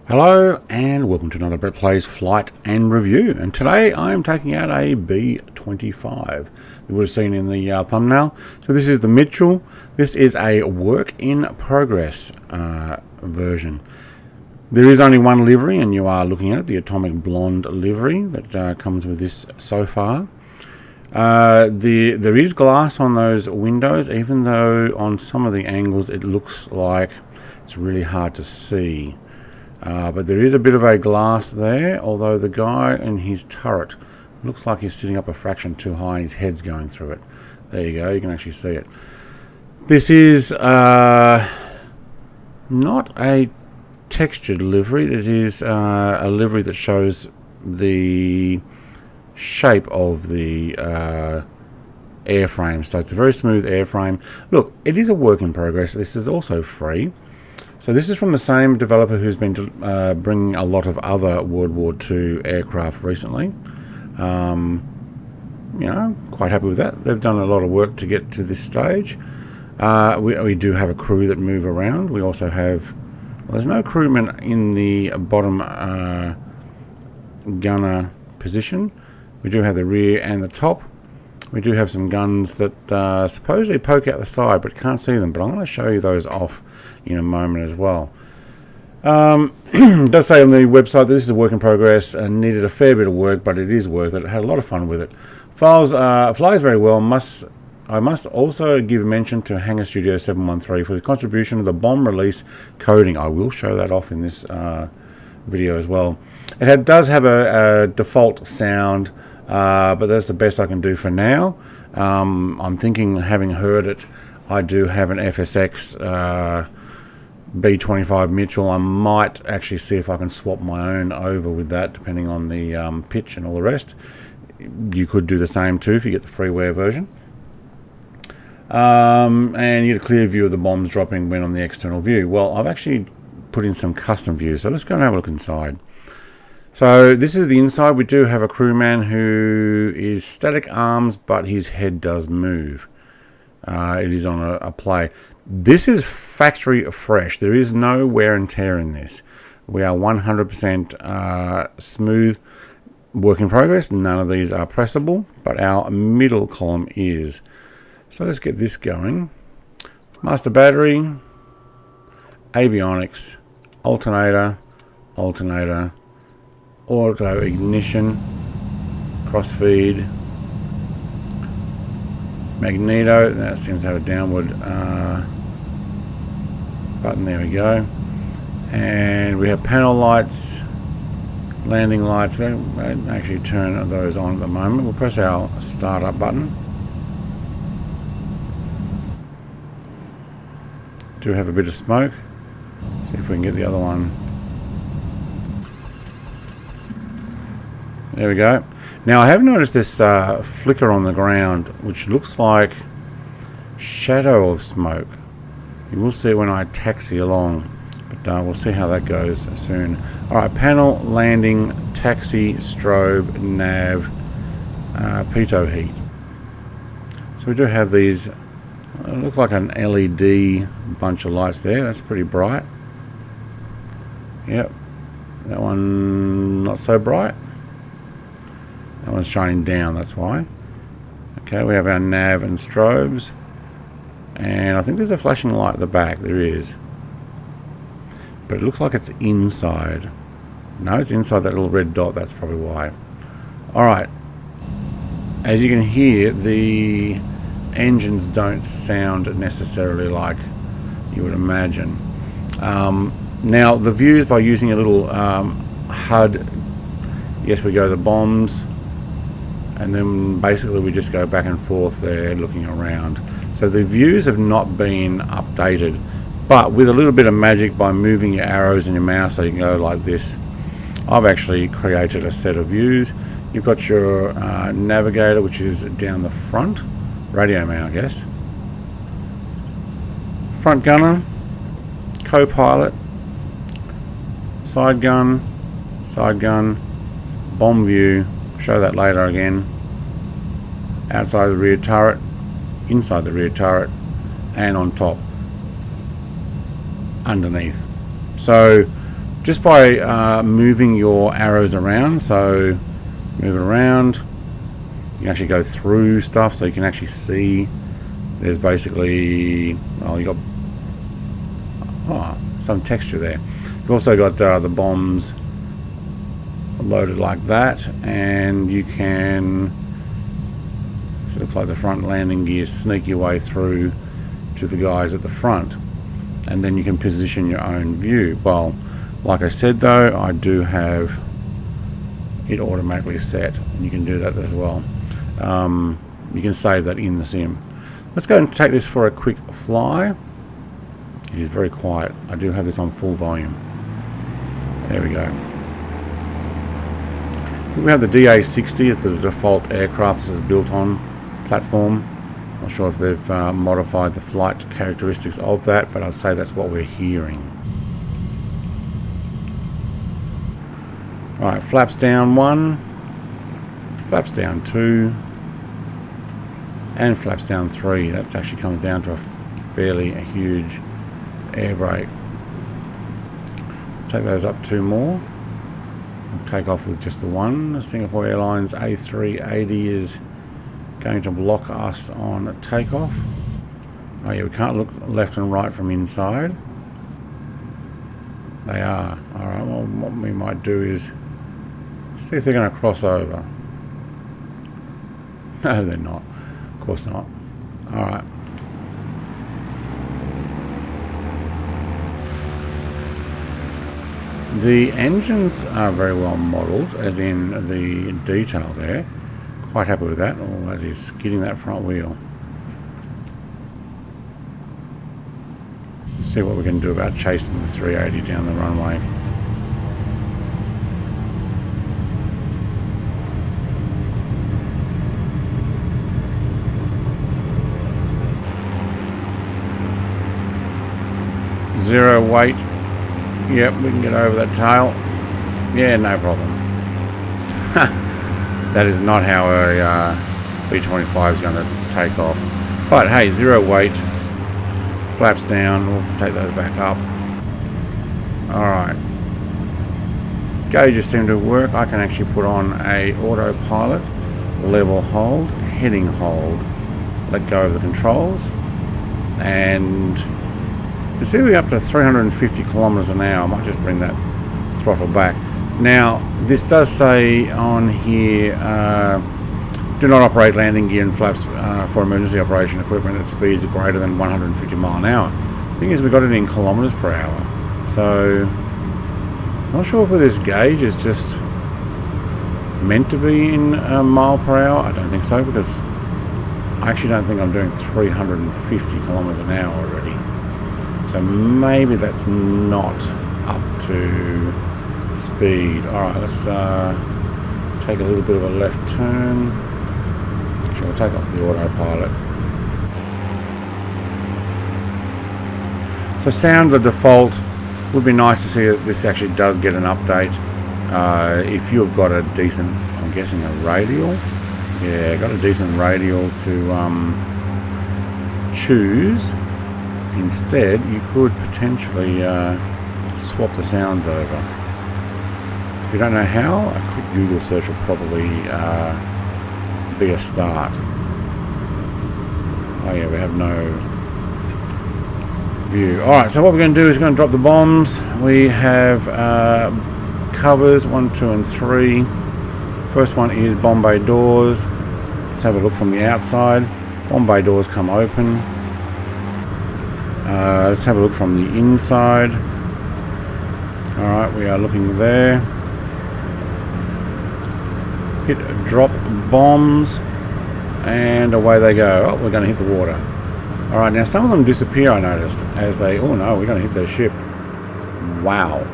Hello and welcome to another Brett Plays Flight and Review, and today I am taking out a B-25 you would have seen in the thumbnail. So this is the Mitchell. This is a work in progress version. There is only one livery and you are looking at it, the Atomic Blonde livery that comes with this so far. There is glass on those windows, even though on some of the angles it looks like it's really hard to see. But there is a bit of a glass there, although the guy in his turret looks like he's sitting up a fraction too high and his head's going through it. There you go, you can actually see it. This is not a textured livery. It is a livery that shows the shape of the airframe. So it's a very smooth airframe. Look, it is a work in progress. This is also free. So this is from the same developer who's been bringing a lot of other World War II aircraft recently. Quite happy with that. They've done a lot of work to get to this stage. We do have a crew that move around. We also have... Well, there's no crewman in the bottom gunner position. We do have the rear and the top. We do have some guns that supposedly poke out the side, but can't see them. But I'm going to show you those off in a moment as well. It does say on the website that this is a work in progress and needed a fair bit of work, but it is worth it. Had a lot of fun with it. Flies very well. I must also give mention to Hangar Studio 713 for the contribution of the bomb release coding. I will show that off in this video as well. It does have a default sound, but that's the best I can do for now. I'm thinking, having heard it, I do have an FSX B-25 Mitchell. I might actually see if I can swap my own over with that, depending on the pitch and all the rest. You could do the same too if you get the freeware version. And you get a clear view of the bombs dropping when on the external view. Well, I've actually put in some custom views, so let's go and have a look inside. So this is the inside. We do have a crewman who is static arms, but his head does move. It is on a play. This is factory fresh. There is no wear and tear in this. We are 100% smooth work in progress. None of these are pressable, but our middle column is. So let's get this going. Master battery, avionics, alternator, auto ignition, crossfeed, magneto. That seems to have a downward button. There we go. And we have panel lights, landing lights. We don't actually turn those on at the moment. We'll press our startup button. Do have a bit of smoke. See if we can get the other one. There we go. Now I have noticed this flicker on the ground, which looks like shadow of smoke. You will see it when I taxi along, but we'll see how that goes soon. Alright, panel, landing, taxi, strobe, nav, pitot heat. So we do have these, look like an LED bunch of lights there. That's pretty bright. Yep, that one not so bright. That one's shining down, that's why. Okay, we have our nav and strobes. And I think there's a flashing light at the back. There is. But it looks like it's inside. No, it's inside that little red dot. That's probably why. Alright. As you can hear, the engines don't sound necessarily like you would imagine. Now, the views, by using a little HUD, yes, we go to the bombs. And then basically we just go back and forth there looking around. So the views have not been updated, but with a little bit of magic by moving your arrows and your mouse so you can go like this, I've actually created a set of views. You've got your navigator, which is down the front, radio man I guess, front gunner, co-pilot, side gun, bomb view, show that later again, outside the rear turret, inside the rear turret, and on top, underneath. So just by moving your arrows around. So move it around. You can actually go through stuff, so you can actually see. There's basically, well, you got some texture there. You've also got the bombs loaded like that, and you can. It looks like the front landing gear, sneak your way through to the guys at the front, and then you can position your own view. Well, like I said though, I do have it automatically set, and you can do that as well. You can save that in the sim. Let's go and take this for a quick fly. It is very quiet. I do have this on full volume. There we go. I think we have the DA-60 as the default aircraft this is built on platform. Not sure if they've modified the flight characteristics of that, but I'd say that's what we're hearing. Right, flaps down 1, flaps down 2, and flaps down 3. That actually comes down to a fairly huge air brake. Take those up 2 more. We'll take off with just the one. Singapore Airlines A380 is going to block us on takeoff. Oh yeah, we can't look left and right from inside. They are. Alright, well what we might do is see if they're going to cross over. No, they're not. Of course not. Alright. The engines are very well modelled, as in the detail there. Quite happy with that. Oh, that is skidding that front wheel. Let's see what we can do about chasing the 380 down the runway. Zero weight. Yep, we can get over that tail. Yeah, no problem. That is not how a B-25 is going to take off. But hey, zero weight. Flaps down. We'll take those back up. Alright. Gauges seem to work. I can actually put on a autopilot. Level hold. Heading hold. Let go of the controls. And you see we're up to 350 kilometers an hour. I might just bring that throttle back. Now, this does say on here, do not operate landing gear and flaps for emergency operation equipment at speeds greater than 150 mile an hour. The thing is, we got it in kilometers per hour. So, I'm not sure if this gauge is just meant to be in mile per hour. I don't think so, because I actually don't think I'm doing 350 kilometers an hour already. So maybe that's not up to speed. Alright, let's take a little bit of a left turn. Actually, we'll take off the autopilot. So sounds are default. Would be nice to see that this actually does get an update. If you've got a decent, I'm guessing a radial. Yeah, got a decent radial to choose. Instead, you could potentially swap the sounds over. If you don't know how, a quick Google search will probably be a start. Oh yeah, we have no view. Alright, so what we're going to do is we're going to drop the bombs. We have covers 1, 2 and 3. First one is bomb bay doors. Let's have a look from the outside. Bomb bay doors come open. Let's have a look from the inside. Alright, we are looking there. Hit drop bombs, and away they go. Oh, we're going to hit the water. Alright, now some of them disappear, I noticed, as they, oh no, we're going to hit their ship. Wow.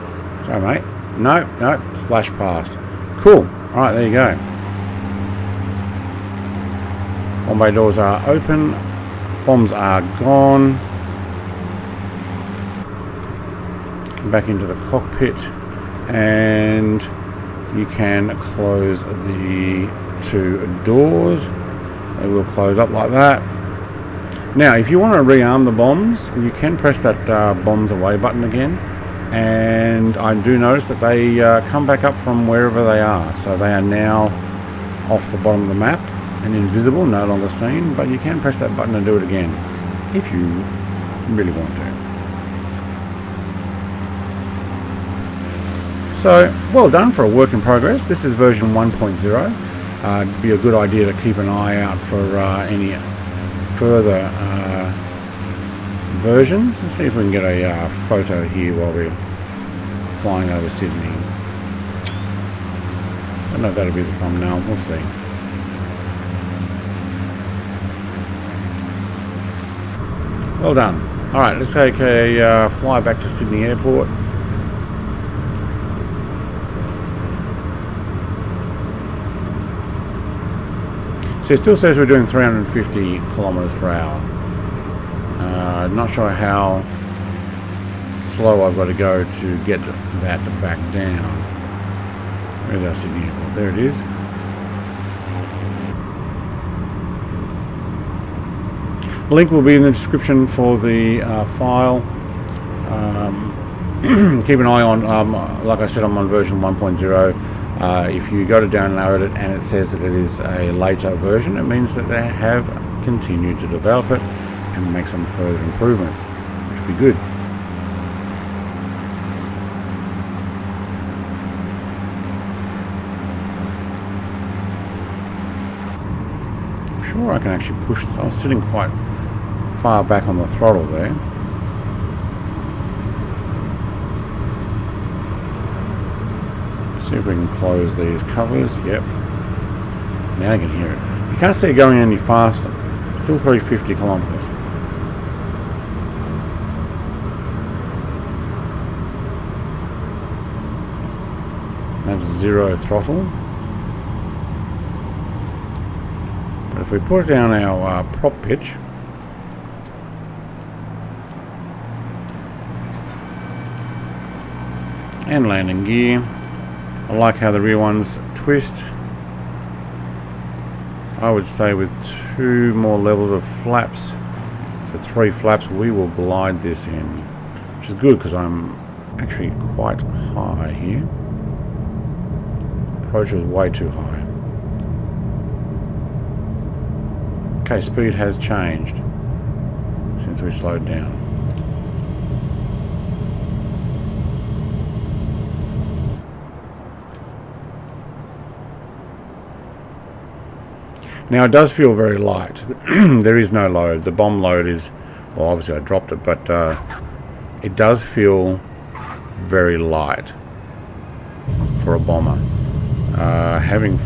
Sorry, mate. No, splash past. Cool. Alright, there you go. Bomb bay doors are open. Bombs are gone. Back into the cockpit, and you can close the 2 doors. They will close up like that. Now, if you want to rearm the bombs, you can press that bombs away button again, And I do notice that they come back up from wherever they are. So they are now off the bottom of the map and invisible, no longer seen. But you can press that button and do it again if you really want to. So, well done for a work in progress. This is version 1.0. It'd be a good idea to keep an eye out for any further versions. Let's see if we can get a photo here while we're flying over Sydney. Don't know if that'll be the thumbnail. We'll see. Well done. Alright, let's take a fly back to Sydney Airport. So it still says we're doing 350 kilometers per hour. Not sure how slow I've got to go to get that back down. Where's our Sydney Airport? There it is. Link will be in the description for the file. Keep an eye on, like I said, I'm on version 1.0. If you go to download it and it says that it is a later version, it means that they have continued to develop it and make some further improvements, which would be good. I'm sure I can actually push this. I was sitting quite far back on the throttle there. See if we can close these covers. Yep. Now you can hear it. You can't see it going any faster. Still 350 kilometers. That's zero throttle. But if we put down our prop pitch, and landing gear, I like how the rear ones twist. I would say with 2 more levels of flaps, so 3 flaps, we will glide this in, which is good because I'm actually quite high here. Approach was way too high. Okay, speed has changed since we slowed down. Now it does feel very light. There is no load. The bomb load is, well, obviously I dropped it, but it does feel very light for a bomber. Having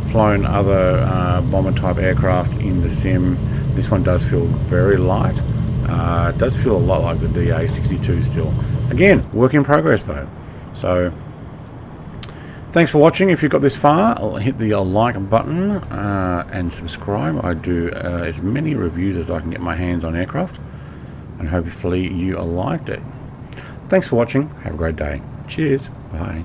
flown other bomber type aircraft in the sim, this one does feel very light. It does feel a lot like the DA62 still. Again, work in progress though. So thanks for watching. If you got this far, I'll hit the like button and subscribe. I do as many reviews as I can get my hands on aircraft, and hopefully you liked it. Thanks for watching. Have a great day. Cheers. Bye.